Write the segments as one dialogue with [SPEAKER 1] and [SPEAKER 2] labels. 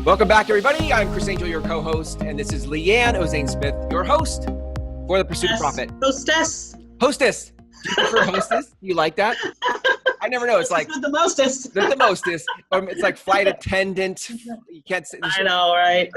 [SPEAKER 1] Welcome back, everybody. I'm Chris Angel, your co-host, and this is Leanne Ozaine-Smith, your host for The Pursuit of Profit.
[SPEAKER 2] Hostess.
[SPEAKER 1] Hostess. Do you prefer hostess? You like that? I never know. It's like
[SPEAKER 2] the mostest.
[SPEAKER 1] the mostest. It's like flight attendant. You can't say.
[SPEAKER 2] I know, right?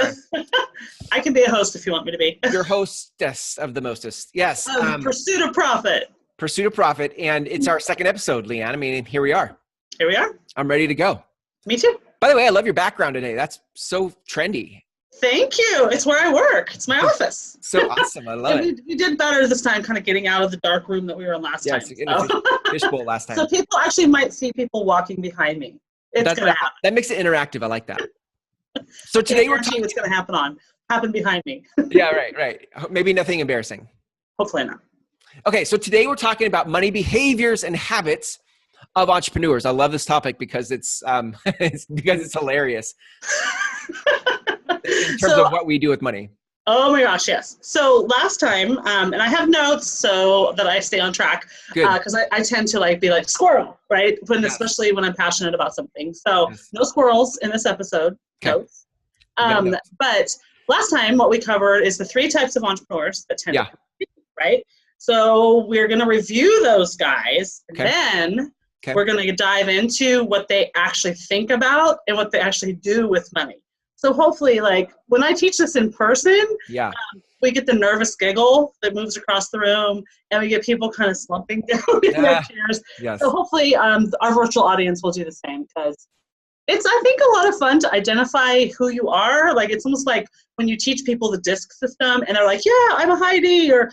[SPEAKER 2] I can be a host if you want me to be.
[SPEAKER 1] Your hostess of the mostest. Yes.
[SPEAKER 2] Pursuit of Profit.
[SPEAKER 1] Pursuit of Profit, and it's our second episode, Leanne. I mean, here we are.
[SPEAKER 2] Here we are.
[SPEAKER 1] I'm ready to go.
[SPEAKER 2] Me too.
[SPEAKER 1] By the way, I love your background today. That's so trendy.
[SPEAKER 2] Thank you. It's where I work. It's my office.
[SPEAKER 1] So awesome. I love it.
[SPEAKER 2] We did better this time, kind of getting out of the dark room that we were in last time.
[SPEAKER 1] Fishbowl last time.
[SPEAKER 2] So people actually might see people walking behind me. It's going to happen.
[SPEAKER 1] That makes it interactive. I like that. So today we're talking
[SPEAKER 2] what's going to happen behind me.
[SPEAKER 1] Yeah, right. Maybe nothing embarrassing.
[SPEAKER 2] Hopefully not.
[SPEAKER 1] Okay, so today we're talking about money behaviors and habits of entrepreneurs. I love this topic because it's hilarious in terms of what we do with money.
[SPEAKER 2] Oh my gosh, yes. So last time, and I have notes so that I stay on track, because I tend to be like squirrel, right? Especially when I'm passionate about something. So no squirrels in this episode.
[SPEAKER 1] Okay.
[SPEAKER 2] Notes. But last time, what we covered is the 3 types of entrepreneurs that tend to compete, right? So we're going to review those guys, and then we're going to dive into what they actually think about and what they actually do with money. So hopefully, when I teach this in person, we get the nervous giggle that moves across the room, and we get people kind of slumping down in their chairs.
[SPEAKER 1] Yes.
[SPEAKER 2] So hopefully our virtual audience will do the same, because it's, I think, a lot of fun to identify who you are. It's almost like when you teach people the DISC system, and they're like, yeah, I'm a Heidi, or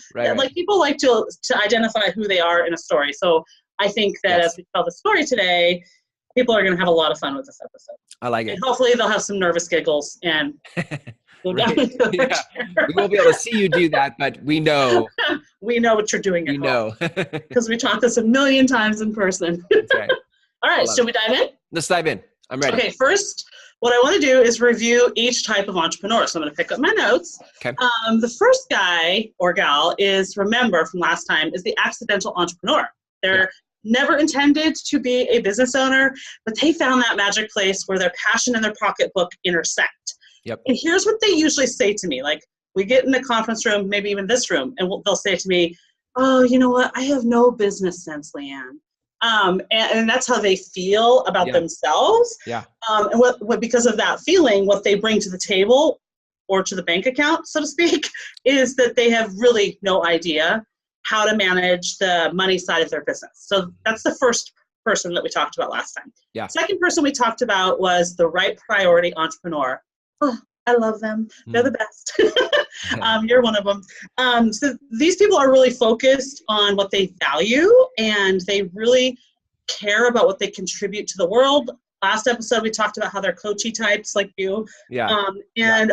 [SPEAKER 2] people like to identify who they are in a story. So I think that as we tell the story today, people are going to have a lot of fun with this episode.
[SPEAKER 1] I like it.
[SPEAKER 2] And hopefully they'll have some nervous giggles and go down into their chair.
[SPEAKER 1] We won't be able to see you do that, but we know.
[SPEAKER 2] We know what you're doing at home. Because we taught this a million times in person.
[SPEAKER 1] That's right.
[SPEAKER 2] All right, should we dive in?
[SPEAKER 1] Let's dive in. I'm ready.
[SPEAKER 2] Okay, first, what I want to do is review each type of entrepreneur. So I'm going to pick up my notes.
[SPEAKER 1] Okay.
[SPEAKER 2] The first guy or gal remember from last time, is the accidental entrepreneur. They're never intended to be a business owner, but they found that magic place where their passion and their pocketbook intersect.
[SPEAKER 1] Yep.
[SPEAKER 2] And here's what they usually say to me. We get in a conference room, maybe even this room, and they'll say to me, oh, you know what? I have no business sense, Leanne. And that's how they feel about themselves.
[SPEAKER 1] Yeah.
[SPEAKER 2] And what because of that feeling, what they bring to the table or to the bank account, so to speak, is that they have really no idea how to manage the money side of their business. So that's the first person that we talked about last time.
[SPEAKER 1] Yeah.
[SPEAKER 2] Second person we talked about was the right priority entrepreneur. Oh, I love them. They're the best. You're one of them. So these people are really focused on what they value, and they really care about what they contribute to the world. Last episode, we talked about how they're coachy types like you.
[SPEAKER 1] Yeah.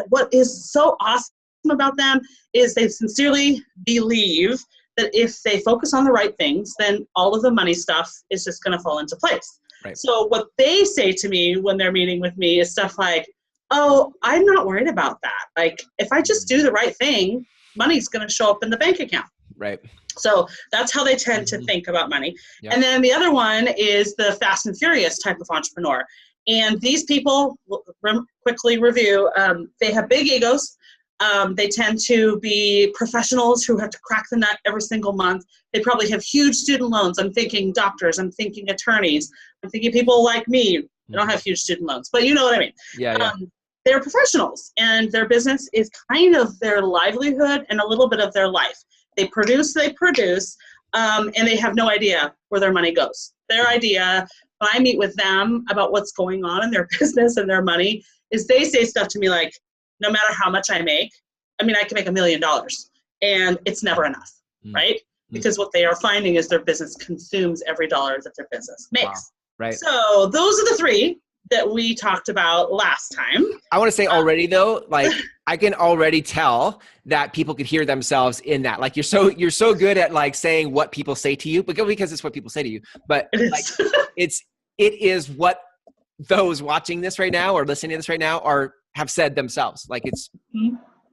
[SPEAKER 2] What is so awesome about them is they sincerely believe that if they focus on the right things, then all of the money stuff is just going to fall into place.
[SPEAKER 1] Right.
[SPEAKER 2] So what they say to me when they're meeting with me is stuff like, oh, I'm not worried about that. If I just do the right thing, money's going to show up in the bank account.
[SPEAKER 1] Right.
[SPEAKER 2] So that's how they tend to think about money.
[SPEAKER 1] Yep.
[SPEAKER 2] And then the other one is the fast and furious type of entrepreneur. And these people, quickly review, they have big egos. They tend to be professionals who have to crack the nut every single month. They probably have huge student loans. I'm thinking doctors. I'm thinking attorneys. I'm thinking people like me. I don't have huge student loans, but you know what I mean.
[SPEAKER 1] Yeah.
[SPEAKER 2] They're professionals, and their business is kind of their livelihood and a little bit of their life. They produce, and they have no idea where their money goes. Their idea, when I meet with them about what's going on in their business and their money, is they say stuff to me like, no matter how much I make, I can make $1 million, and it's never enough, right? Because what they are finding is their business consumes every dollar that their business makes.
[SPEAKER 1] Wow. Right.
[SPEAKER 2] So those are the 3 that we talked about last time.
[SPEAKER 1] I want to say already though, I can already tell that people could hear themselves in that. You're so good at saying what people say to you, because it's what people say to you. But it is what those watching this right now or listening to this right now have said themselves. It's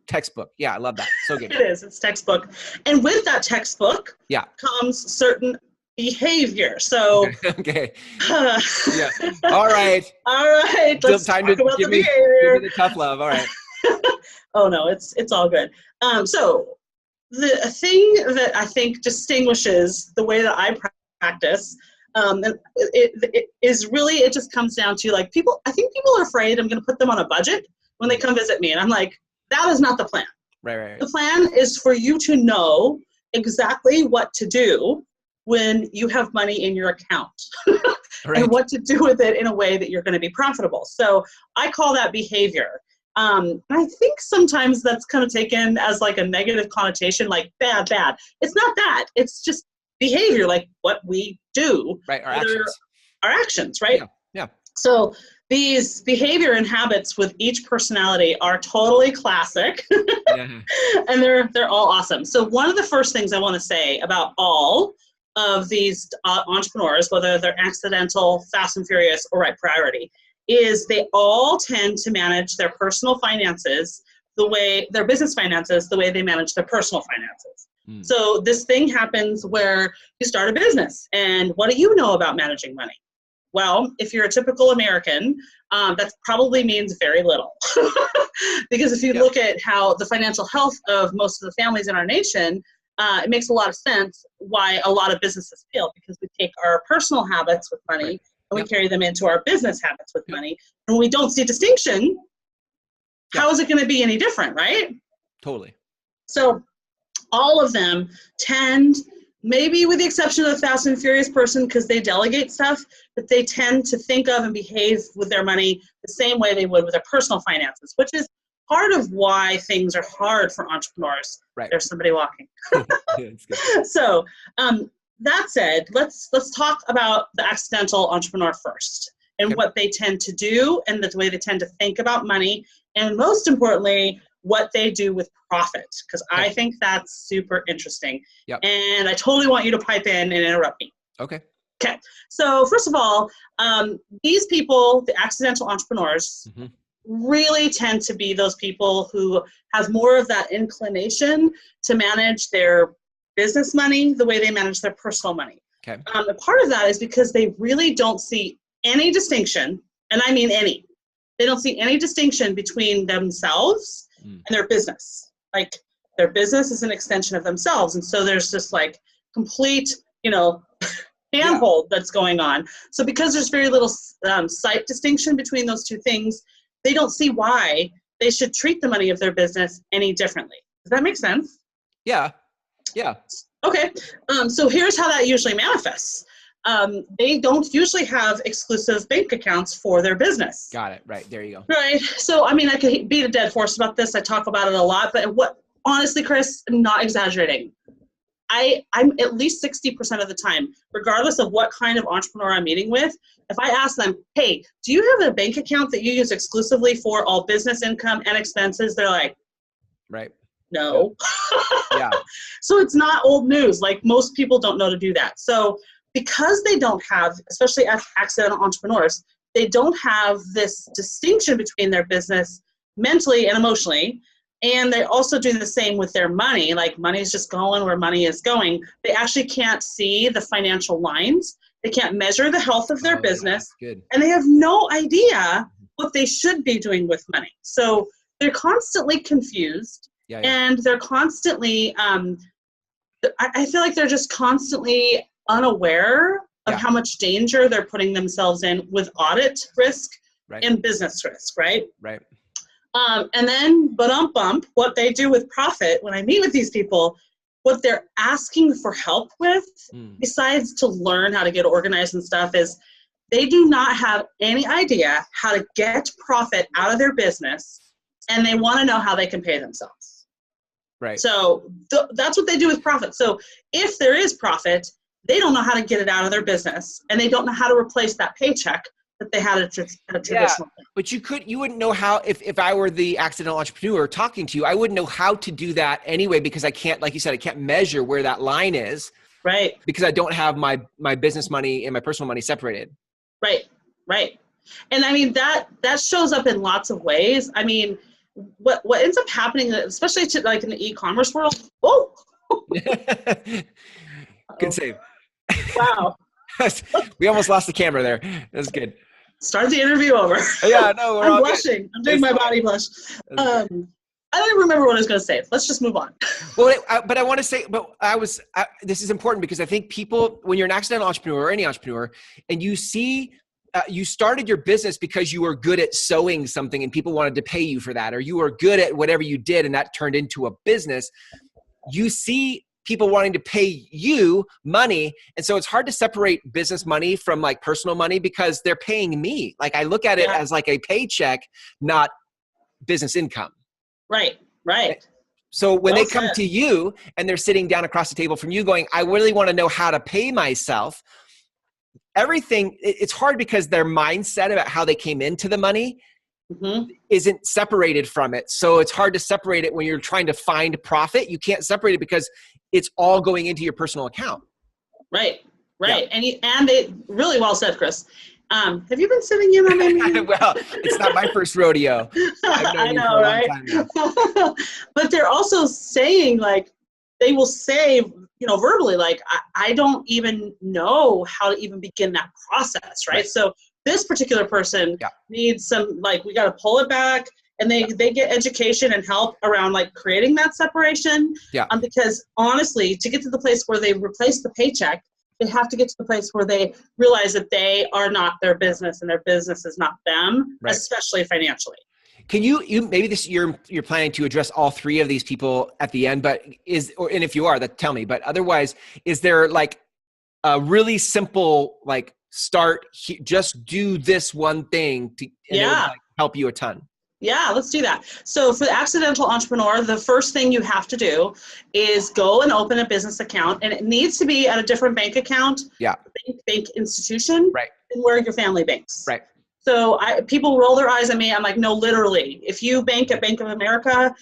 [SPEAKER 1] textbook. Yeah, I love that. So good.
[SPEAKER 2] It is. It's textbook. And with that textbook
[SPEAKER 1] yeah.
[SPEAKER 2] comes certain behavior. So,
[SPEAKER 1] Okay.
[SPEAKER 2] uh,
[SPEAKER 1] Yeah. All right.
[SPEAKER 2] all right,
[SPEAKER 1] Still
[SPEAKER 2] let's
[SPEAKER 1] time
[SPEAKER 2] talk
[SPEAKER 1] to
[SPEAKER 2] about the
[SPEAKER 1] give me
[SPEAKER 2] behavior.
[SPEAKER 1] the tough love. All right.
[SPEAKER 2] Oh no, it's all good. So the thing that I think distinguishes the way that I practice, it is really, it just comes down to like people, I think people are afraid I'm going to put them on a budget when they come visit me. And I'm like, that is not the plan.
[SPEAKER 1] Right.
[SPEAKER 2] The plan is for you to know exactly what to do when you have money in your account
[SPEAKER 1] Right.
[SPEAKER 2] and what to do with it in a way that you're going to be profitable. So I call that behavior. I think sometimes that's kind of taken as like a negative connotation, like bad. It's not that. It's just behavior, like what we do.
[SPEAKER 1] Right. Our actions.
[SPEAKER 2] Our actions, right?
[SPEAKER 1] Yeah.
[SPEAKER 2] So these behavior and habits with each personality are totally classic.
[SPEAKER 1] Yeah.
[SPEAKER 2] And they're all awesome. So one of the first things I want to say about all of these entrepreneurs, whether they're accidental, fast and furious, or right priority, is they all tend to manage their personal finances their business finances the way they manage their personal finances. So this thing happens where you start a business, and what do you know about managing money? Well, if you're a typical American, that probably means very little. Because if you look at how the financial health of most of the families in our nation, it makes a lot of sense why a lot of businesses fail, because we take our personal habits with money and we carry them into our business habits with money. And when we don't see distinction, how is it going to be any different, right?
[SPEAKER 1] Totally.
[SPEAKER 2] So all of them tend, maybe with the exception of the fast and furious person because they delegate stuff, but they tend to think of and behave with their money the same way they would with their personal finances, which is part of why things are hard for entrepreneurs.
[SPEAKER 1] Right.
[SPEAKER 2] There's somebody walking. So that said, let's talk about the accidental entrepreneur first and what they tend to do and the way they tend to think about money, and most importantly, what they do with profit, because I think that's super interesting. And I totally want you to pipe in and interrupt me. Okay. So first of all, these people, the accidental entrepreneurs, really tend to be those people who have more of that inclination to manage their business money the way they manage their personal money. And part of that is because they really don't see any distinction, and I mean any. They don't see any distinction between themselves and their business. Like their business is an extension of themselves. And so there's just like complete, handhold that's going on. So because there's very little sight distinction between those two things, they don't see why they should treat the money of their business any differently. Does that make sense? Yeah. Okay. So here's how that usually manifests. They don't usually have exclusive bank accounts for their business.
[SPEAKER 1] Got it. Right. There you go.
[SPEAKER 2] Right. So, I mean, I could beat a dead horse about this. I talk about it a lot, but honestly, Chris, I'm not exaggerating. I'm at least 60% of the time, regardless of what kind of entrepreneur I'm meeting with, if I ask them, hey, do you have a bank account that you use exclusively for all business income and expenses? They're like, right. No. Yeah. So it's not old news. Like most people don't know to do that. So because they don't have, especially as accidental entrepreneurs, they don't have this distinction between their business mentally and emotionally. And they also do the same with their money. Like money is just going where money is going. They actually can't see the financial lines. They can't measure the health of their business.
[SPEAKER 1] Good.
[SPEAKER 2] And they have no idea what they should be doing with money. So they're constantly confused. And they're constantly, I feel like they're just constantly unaware of how much danger they're putting themselves in with audit risk and business risk, right? Right. And then, what they do with profit, when I meet with these people, what they're asking for help with, besides to learn how to get organized and stuff, is they do not have any idea how to get profit out of their business, and they want to know how they can pay themselves. Right. So that's what they do with profit. So if there is profit, they don't know how to get it out of their business, and they don't know how to replace that paycheck that they had at a traditional.
[SPEAKER 1] But you wouldn't know how, if I were the accidental entrepreneur talking to you, I wouldn't know how to do that anyway, because I can't, like you said, I can't measure where that line is. Right. Because I don't have my business money and my personal money separated.
[SPEAKER 2] Right. Right. And I mean, that shows up in lots of ways. I mean, what ends up happening, especially to like in the e-commerce world. Oh,
[SPEAKER 1] good save.
[SPEAKER 2] Wow.
[SPEAKER 1] We almost lost the camera there. That's good.
[SPEAKER 2] Start the interview over.
[SPEAKER 1] Yeah, no, we're
[SPEAKER 2] I'm
[SPEAKER 1] all
[SPEAKER 2] blushing.
[SPEAKER 1] good.
[SPEAKER 2] I'm doing my body blush. I don't even remember what I was going to say. Let's just move on.
[SPEAKER 1] Well, but I want to say, this is important because I think people, when you're an accidental entrepreneur or any entrepreneur, and you see, you started your business because you were good at sewing something and people wanted to pay you for that, or you were good at whatever you did and that turned into a business. You see people wanting to pay you money. And so it's hard to separate business money from like personal money because they're paying me. Like I look at it as like a paycheck, not business income.
[SPEAKER 2] Right.
[SPEAKER 1] So when they come to you and they're sitting down across the table from you going, I really want to know how to pay myself. Everything, it's hard because their mindset about how they came into the money isn't separated from it. So it's hard to separate it when you're trying to find profit. You can't separate it because it's all going into your personal account.
[SPEAKER 2] Right. Yeah. And they really well said, Chris. Have you been sitting in on me?
[SPEAKER 1] Well, it's not my first rodeo.
[SPEAKER 2] I know, right? But they're also saying, like, they will say, verbally, like, I don't even know how to even begin that process, right? So this particular person needs some, like, we got to pull it back, and they get education and help around, like, creating that separation. Because honestly, to get to the place where they replace the paycheck, they have to get to the place where they realize that they are not their business and their business is not them, especially financially.
[SPEAKER 1] Can you maybe you're planning to address all three of these people at the end, but and if you are, tell me, but otherwise, is there like a really simple, like just do this one thing and it would like help you a ton?
[SPEAKER 2] Yeah, let's do that. So for the accidental entrepreneur, the first thing you have to do is go and open a business account, and it needs to be at a different bank account, bank institution, than where your family banks.
[SPEAKER 1] Right.
[SPEAKER 2] So people roll their eyes at me. I'm like, no, literally. If you bank at Bank of America,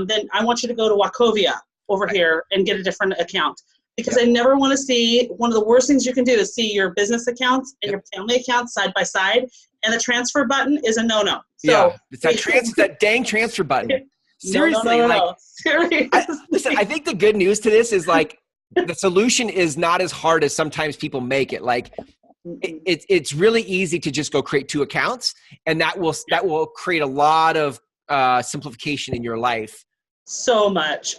[SPEAKER 2] then I want you to go to Wachovia over here and get a different account. Because I never want to see, one of the worst things you can do is see your business accounts and your family accounts side by side, and the transfer button is a no-no. So
[SPEAKER 1] it's that dang transfer button. Seriously.
[SPEAKER 2] No. Seriously.
[SPEAKER 1] Listen, I think the good news to this is like the solution is not as hard as sometimes people make it. Like it's really easy to just go create two accounts, and that will create a lot of simplification in your life.
[SPEAKER 2] So much.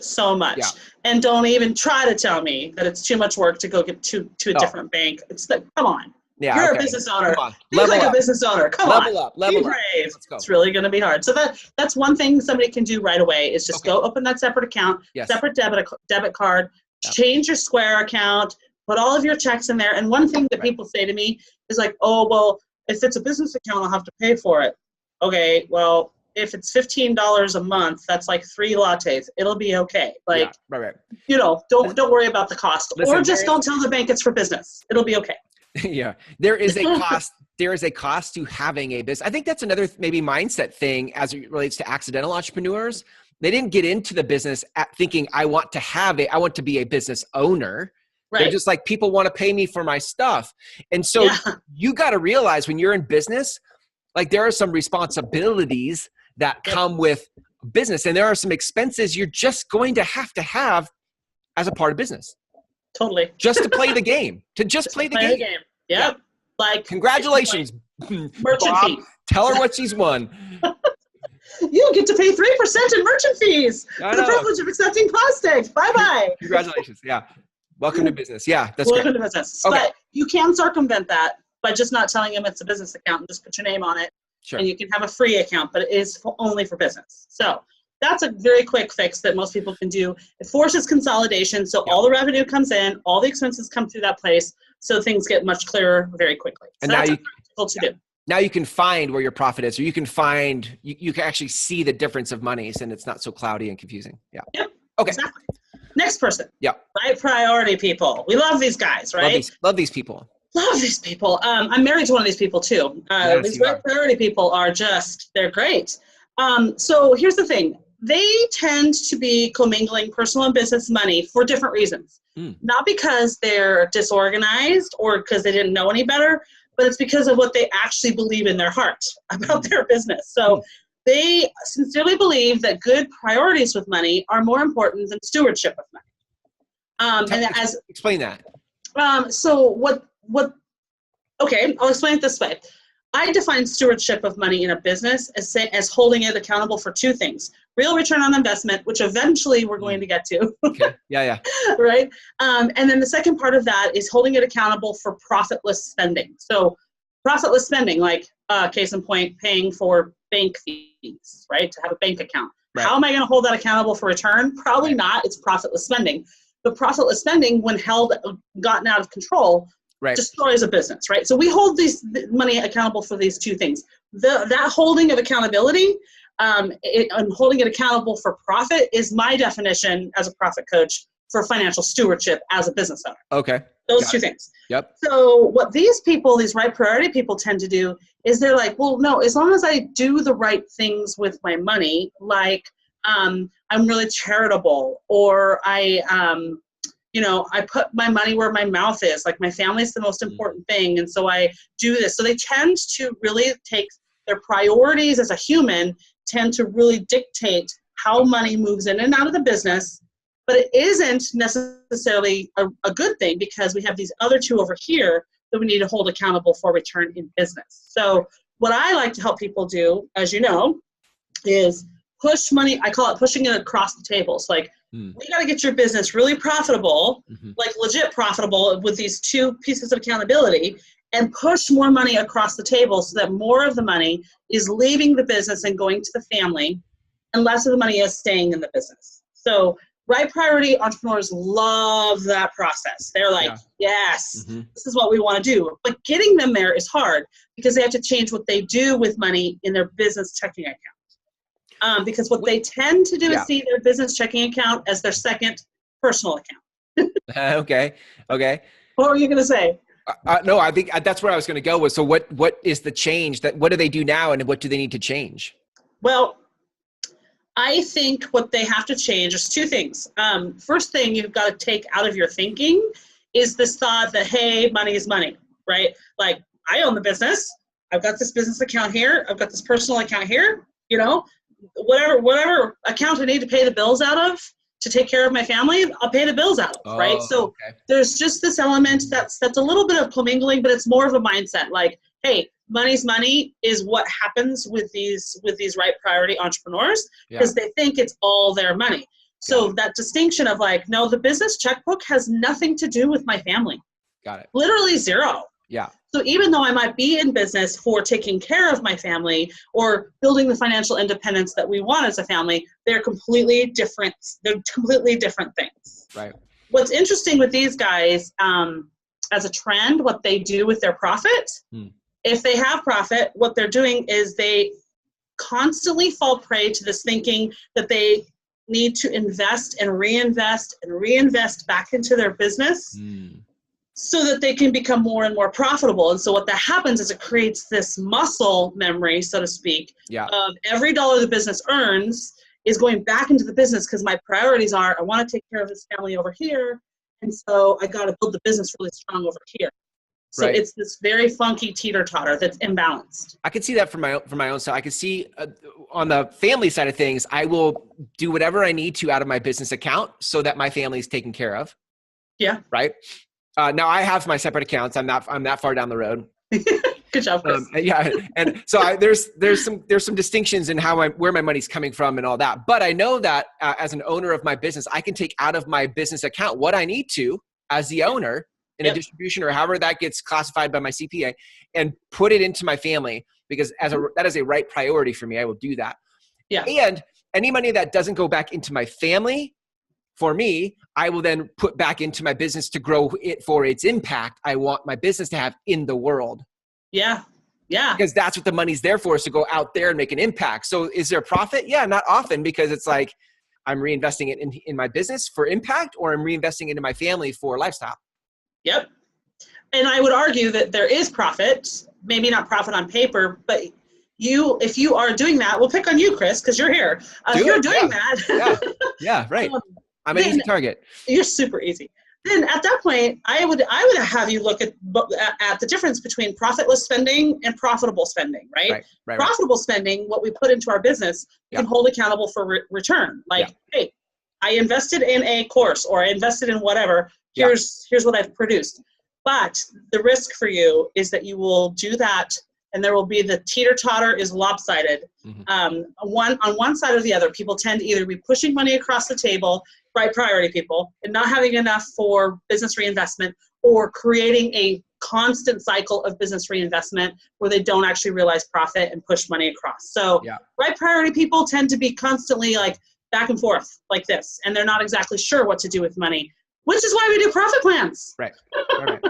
[SPEAKER 2] And don't even try to tell me that it's too much work to go get to a different bank. It's like, come on. You're a business owner. Be like a business owner. Come on. Level up. Brave. It's really going to be hard. So that's one thing somebody can do right away is just go open that separate account, separate debit card, change your Square account, put all of your checks in there. And one thing that people say to me is like, oh, well, if it's a business account, I'll have to pay for it. Okay, well, if it's $15 a month, that's like 3 lattes. It'll be okay. Like, don't worry about the cost. Or just don't tell the bank it's for business. It'll be okay.
[SPEAKER 1] There is a cost. There is a cost to having a business. I think that's another maybe mindset thing as it relates to accidental entrepreneurs. They didn't get into the business thinking I want to be a business owner. Right. They're just like, people want to pay me for my stuff. And so you got to realize when you're in business, like there are some responsibilities that come with business, and there are some expenses you're just going to have as a part of business.
[SPEAKER 2] Totally.
[SPEAKER 1] Just to play the game. To just play the game.
[SPEAKER 2] Yep. Yeah. Like,
[SPEAKER 1] congratulations.
[SPEAKER 2] Merchant fee.
[SPEAKER 1] Tell her what she's won.
[SPEAKER 2] You get to pay 3% in merchant fees for the privilege of accepting plastic. Bye-bye.
[SPEAKER 1] Congratulations. Yeah. Welcome to business. Yeah, that's
[SPEAKER 2] Welcome to business. Okay. But you can circumvent that by just not telling them it's a business account and just put your name on it. Sure. And you can have a free account, but it is only for business. So that's a very quick fix that most people can do. It forces consolidation. So all the revenue comes in, all the expenses come through that place. So things get much clearer very quickly. So and that's practical to do.
[SPEAKER 1] Now you can find where your profit is, or you can find, you can actually see the difference of monies, and it's not so cloudy and confusing. Yeah.
[SPEAKER 2] Yep.
[SPEAKER 1] Okay.
[SPEAKER 2] Exactly. Next person.
[SPEAKER 1] Yeah.
[SPEAKER 2] Right priority people. We love these guys, right?
[SPEAKER 1] Love these people.
[SPEAKER 2] Love these people. I'm married to one of these people too. These right priority people are they're great. So here's the thing. They tend to be commingling personal and business money for different reasons. Not because they're disorganized or because they didn't know any better, but it's because of what they actually believe in their heart about their business. So they sincerely believe that good priorities with money are more important than stewardship of money.
[SPEAKER 1] Explain that.
[SPEAKER 2] So okay, I'll explain it this way. I define stewardship of money in a business as holding it accountable for two things: real return on investment, which eventually we're going to get to.
[SPEAKER 1] Okay. Yeah.
[SPEAKER 2] Right. And then the second part of that is holding it accountable for profitless spending. So profitless spending, like case in point, paying for bank fees, right? To have a bank account. Right. How am I going to hold that accountable for return? Probably not. It's profitless spending. But profitless spending, when gotten out of control, destroys a business, right? So we hold these money accountable for these two things. That holding of accountability and holding it accountable for profit is my definition as a profit coach for financial stewardship as a business owner.
[SPEAKER 1] Okay.
[SPEAKER 2] Those two things.
[SPEAKER 1] Yep.
[SPEAKER 2] So what these right priority people tend to do is they're like, well, no, as long as I do the right things with my money, like I'm really charitable, or I put my money where my mouth is. Like, my family is the most important thing, and so I do this. So they tend to really take their priorities as a human, tend to really dictate how money moves in and out of the business. But it isn't necessarily a good thing, because we have these other two over here that we need to hold accountable for return in business. So what I like to help people do, as you know, is push money. I call it pushing it across the table. So like, we got to get your business really profitable, like legit profitable, with these two pieces of accountability, and push more money across the table so that more of the money is leaving the business and going to the family, and less of the money is staying in the business. So right priority entrepreneurs love that process. They're like, yes, this is what we want to do. But getting them there is hard, because they have to change what they do with money in their business checking account. Because what they tend to do is see their business checking account as their second personal account.
[SPEAKER 1] Okay.
[SPEAKER 2] What were you going to say?
[SPEAKER 1] No, I think that's where I was going to go with. So what is the change what do they do now, and what do they need to change?
[SPEAKER 2] Well, I think what they have to change is two things. First thing you've got to take out of your thinking is this thought that, hey, money is money, right? Like, I own the business. I've got this business account here. I've got this personal account here, whatever account I need to pay the bills out of to take care of my family, I'll pay the bills out of, right? So there's just this element that's a little bit of commingling, but it's more of a mindset. Like, hey, money's money is what happens with these right priority entrepreneurs, because they think it's all their money. So that distinction of like, no, the business checkbook has nothing to do with my family.
[SPEAKER 1] Got it.
[SPEAKER 2] Literally zero.
[SPEAKER 1] Yeah.
[SPEAKER 2] So even though I might be in business for taking care of my family or building the financial independence that we want as a family, they're completely different. They're completely different things.
[SPEAKER 1] Right.
[SPEAKER 2] What's interesting with these guys, as a trend, what they do with their profit, if they have profit, what they're doing is they constantly fall prey to this thinking that they need to invest and reinvest back into their business. So that they can become more and more profitable. And so what that happens is it creates this muscle memory, so to speak, of every dollar the business earns is going back into the business, because my priorities are, I want to take care of this family over here, and so I got to build the business really strong over here. So it's this very funky teeter-totter that's imbalanced.
[SPEAKER 1] I can see that from my own side. I can see on the family side of things, I will do whatever I need to out of my business account so that my family is taken care of. Yeah. Right. Now I have my separate accounts. I'm that far down the road.
[SPEAKER 2] Good job, Chris.
[SPEAKER 1] And so there's some distinctions in where my money's coming from and all that. But I know that as an owner of my business, I can take out of my business account what I need to as the owner in a distribution, or however that gets classified by my CPA, and put it into my family, because that is a right priority for me. I will do that. Yeah. And any money that doesn't go back into my family, for me, I will then put back into my business to grow it for its impact I want my business to have in the world. Yeah. Yeah. Because that's what the money's there for, is to go out there and make an impact. So is there profit? Yeah, not often, because it's like I'm reinvesting it in my business for impact, or I'm reinvesting into my family for lifestyle. Yep. And I would argue that there is profit, maybe not profit on paper, but if you are doing that, we'll pick on you, Chris, because you're here. If you're doing that. Yeah, right. I'm an easy target. You're super easy. Then at that point, I would have you look at the difference between profitless spending and profitable spending, right? Right. Profitable spending, what we put into our business, you can hold accountable for return. Like, hey, I invested in a course, or I invested in whatever.
[SPEAKER 2] Here's what I've produced. But the risk for you is that you will do that, and there will be the teeter-totter is lopsided. On one side or the other, people tend to either be pushing money across the table, right priority people, and not having enough for business reinvestment, or creating a constant cycle of business reinvestment where they don't actually realize profit and push money across. So right priority people tend to be constantly like back and forth like this, and they're not exactly sure what to do with money, which is why we do profit plans.
[SPEAKER 1] Right.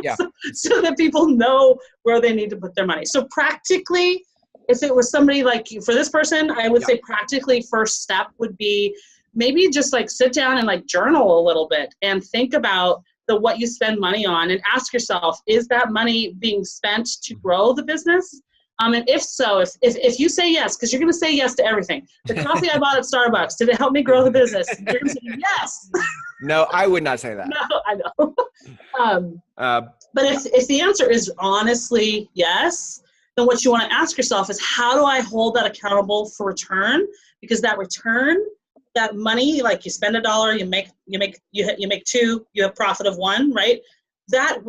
[SPEAKER 1] Yeah.
[SPEAKER 2] so that people know where they need to put their money. So practically, if it was somebody like for this person, I would say practically first step would be maybe just like sit down and like journal a little bit and think about what you spend money on, and ask yourself, is that money being spent to grow the business? And if so, if you say yes, because you're going to say yes to everything. The coffee I bought at Starbucks, did it help me grow the business? You're going to say yes.
[SPEAKER 1] No, I would not say that.
[SPEAKER 2] No, I know. But if the answer is honestly yes, then what you want to ask yourself is, how do I hold that accountable for return? Because that return, that money, like you spend $1, you make two, you have profit of one, right? That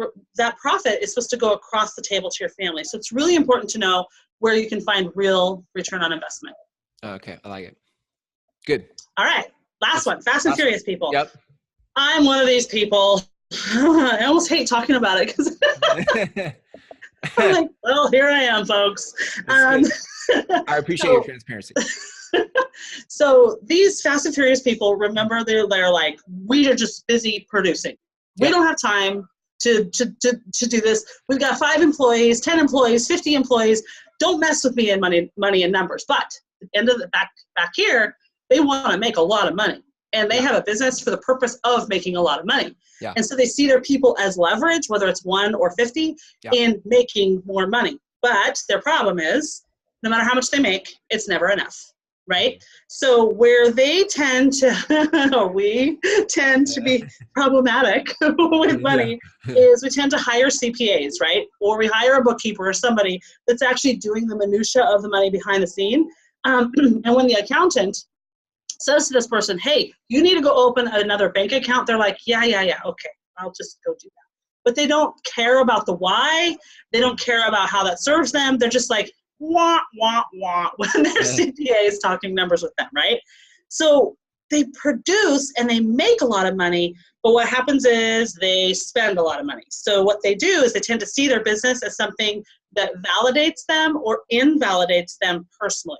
[SPEAKER 2] profit is supposed to go across the table to your family. So it's really important to know where you can find real return on investment.
[SPEAKER 1] Okay, I like it. Good.
[SPEAKER 2] All right, last one, Fast and Furious people.
[SPEAKER 1] Yep.
[SPEAKER 2] I'm one of these people. I almost hate talking about it because I'm like, well, here I am, folks.
[SPEAKER 1] I appreciate your transparency.
[SPEAKER 2] So these Fast and Furious people, remember, they're like, we are just busy producing. We don't have time to do this. We've got 5 employees, 10 employees, 50 employees. Don't mess with me in money and numbers. But at the end of the back here, they want to make a lot of money. And they have a business for the purpose of making a lot of money. Yeah. And so they see their people as leverage, whether it's 1 or 50, in making more money. But their problem is, no matter how much they make, it's never enough. Right? So where they tend to, we tend to be problematic with money is we tend to hire CPAs, right? Or we hire a bookkeeper or somebody that's actually doing the minutia of the money behind the scene. And when the accountant says to this person, hey, you need to go open another bank account, they're like, yeah, okay, I'll just go do that. But they don't care about the why. They don't care about how that serves them. They're just like, wah, wah, wah, when their CPA is talking numbers with them, right? So they produce and they make a lot of money, but what happens is they spend a lot of money. So what they do is they tend to see their business as something that validates them or invalidates them personally.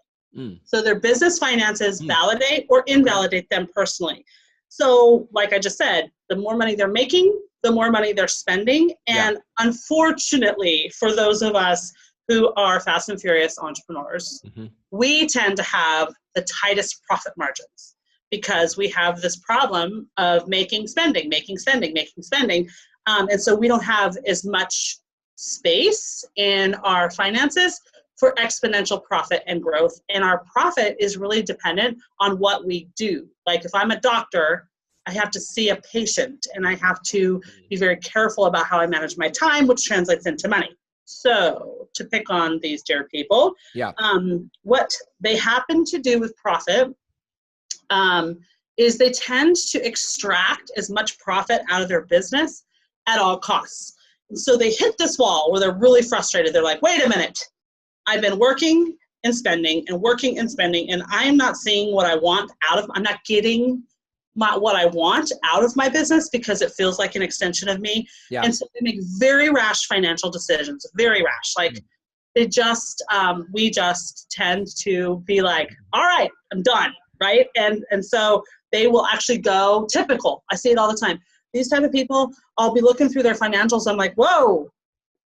[SPEAKER 2] So their business finances validate or invalidate them personally. So like I just said, the more money they're making, the more money they're spending. And unfortunately, for those of us who are fast and furious entrepreneurs, we tend to have the tightest profit margins because we have this problem of making, spending. And so we don't have as much space in our finances for exponential profit and growth. And our profit is really dependent on what we do. Like if I'm a doctor, I have to see a patient and I have to be very careful about how I manage my time, which translates into money. So to pick on these dear people, what they happen to do with profit is they tend to extract as much profit out of their business at all costs. And so they hit this wall where they're really frustrated. They're like, wait a minute, I've been working and spending and working and spending, and I'm not seeing what I want I'm not getting what I want out of my business because it feels like an extension of me. Yeah. And so they make very rash financial decisions, very rash. Like we just tend to be like, all right, I'm done. Right. And so they will actually go typical. I see it all the time. These type of people, I'll be looking through their financials. I'm like, whoa,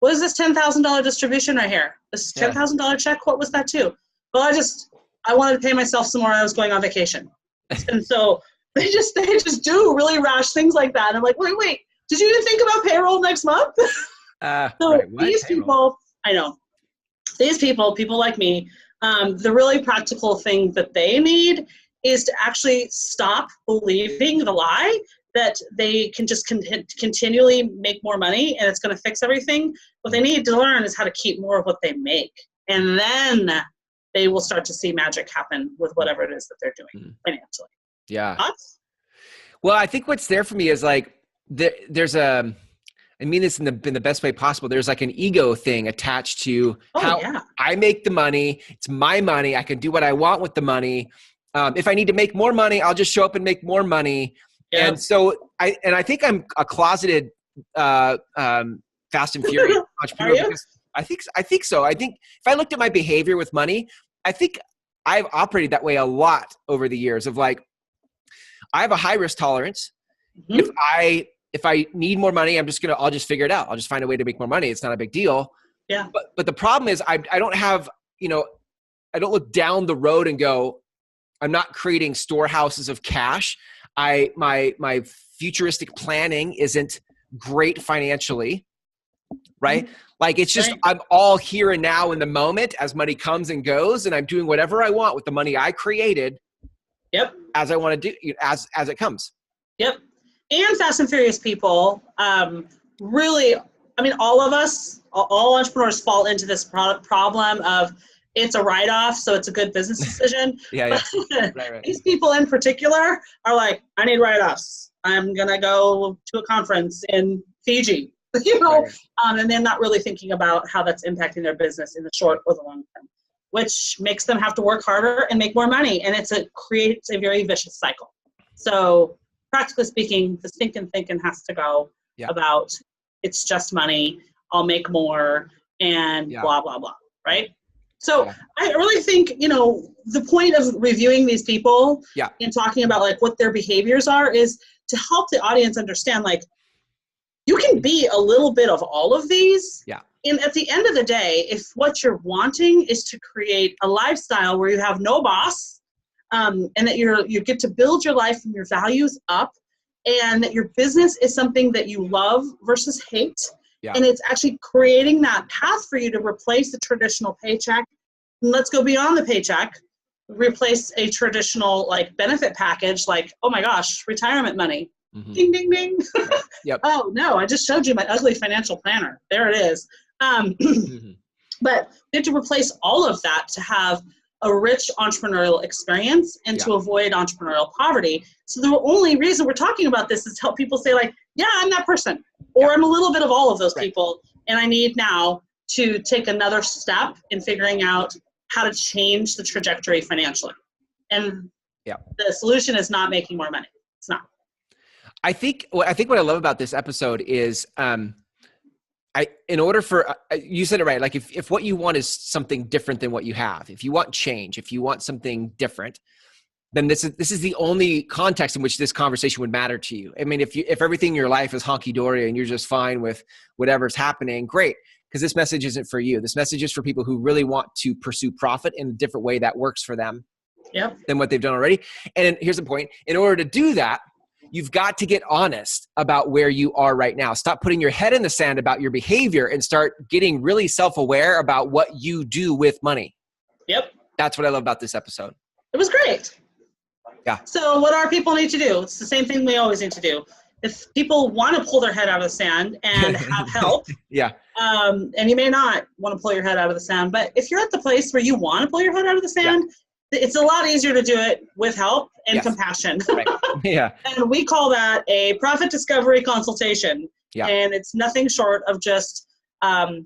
[SPEAKER 2] what is this $10,000 distribution right here? This $10,000 check. What was that too? Well, I wanted to pay myself some more. I was going on vacation. And so they just do really rash things like that. And I'm like, wait, did you even think about payroll next month? These people, I know, these people like me, the really practical thing that they need is to actually stop believing the lie that they can just continually make more money and it's going to fix everything. What they need to learn is how to keep more of what they make. And then they will start to see magic happen with whatever it is that they're doing financially.
[SPEAKER 1] Yeah.
[SPEAKER 2] Thoughts?
[SPEAKER 1] Well, I think what's there for me is like, there's a, I mean this in the best way possible. There's like an ego thing attached to how I make the money. It's my money. I can do what I want with the money. If I need to make more money, I'll just show up and make more money. Yep. And so I think I'm a closeted Fast and Furious entrepreneur. Because I think so. I think if I looked at my behavior with money, I think I've operated that way a lot over the years of like, I have a high risk tolerance. Mm-hmm. If I need more money, I'll just figure it out. I'll just find a way to make more money. It's not a big deal. Yeah. But the problem is I don't have, I don't look down the road and go, I'm not creating storehouses of cash. My futuristic planning isn't great financially, right? Mm-hmm. Like it's just, I'm all here and now in the moment as money comes and goes, and I'm doing whatever I want with the money I created. Yep. As I want to do, as it comes. Yep.
[SPEAKER 2] And Fast and Furious people, really, I mean, all of us, all entrepreneurs fall into this problem of it's a write-off, so it's a good business decision. Yeah. Right. These people in particular are like, I need write-offs. I'm going to go to a conference in Fiji, and they're not really thinking about how that's impacting their business in the short or the long term, which makes them have to work harder and make more money. And creates a very vicious cycle. So practically speaking, the stinking thinking has to go about it's just money, I'll make more, and blah, blah, blah, right? So I really think, the point of reviewing these people and talking about like what their behaviors are is to help the audience understand, like, you can be a little bit of all of these. Yeah. And at the end of the day, if what you're wanting is to create a lifestyle where you have no boss, and that you get to build your life and your values up, and that your business is something that you love versus hate, and it's actually creating that path for you to replace the traditional paycheck. And let's go beyond the paycheck, replace a traditional like benefit package, like, oh my gosh, retirement money. Mm-hmm. Ding, ding, ding. Yep. Oh no, I just showed you my ugly financial planner. There it is. Mm-hmm. But you have to replace all of that to have a rich entrepreneurial experience and to avoid entrepreneurial poverty. So the only reason we're talking about this is to help people say like, yeah, I'm that person, or I'm a little bit of all of those people. And I need now to take another step in figuring out how to change the trajectory financially. And the solution is not making more money. It's not.
[SPEAKER 1] I think what I love about this episode is, in order for, you said it right. Like if what you want is something different than what you have, if you want change, if you want something different, then this is the only context in which this conversation would matter to you. I mean, if everything in your life is honky-dory and you're just fine with whatever's happening, great. Because this message isn't for you. This message is for people who really want to pursue profit in a different way that works for them than what they've done already. And here's the point. In order to do that, you've got to get honest about where you are right now. Stop putting your head in the sand about your behavior and start getting really self-aware about what you do with money. Yep. That's what I love about this episode.
[SPEAKER 2] It was great. Yeah. So what our people need to do? It's the same thing we always need to do. If people want to pull their head out of the sand and have help, and you may not want to pull your head out of the sand, but if you're at the place where you want to pull your head out of the sand, it's a lot easier to do it with help and compassion. Right. Yeah. And we call that a profit discovery consultation. Yeah. And it's nothing short of just a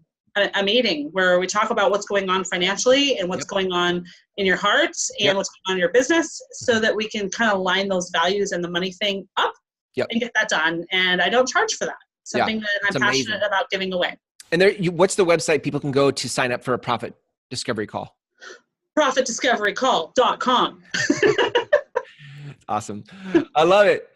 [SPEAKER 2] meeting where we talk about what's going on financially and what's going on in your heart and what's going on in your business, so that we can kind of line those values and the money thing up and get that done. And I don't charge for that. Something that I'm passionate about giving away. And
[SPEAKER 1] what's the website people can go to sign up for a profit discovery call?
[SPEAKER 2] ProfitDiscoveryCall.com.
[SPEAKER 1] Awesome. I love it.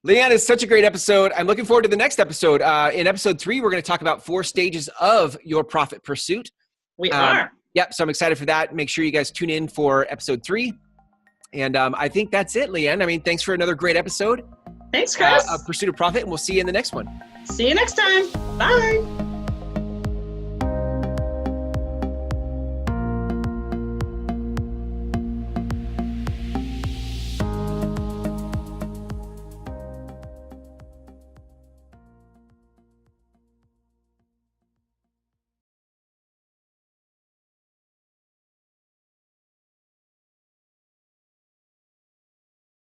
[SPEAKER 1] Leanne, it's such a great episode. I'm looking forward to the next episode. In episode 3, we're going to talk about 4 stages of your profit pursuit.
[SPEAKER 2] We are.
[SPEAKER 1] Yep. So I'm excited for that. Make sure you guys tune in for episode 3. And I think that's it, Leanne. I mean, thanks for another great episode.
[SPEAKER 2] Thanks, Chris.
[SPEAKER 1] Of Pursuit of Profit, and we'll see you in the next one.
[SPEAKER 2] See you next time. Bye.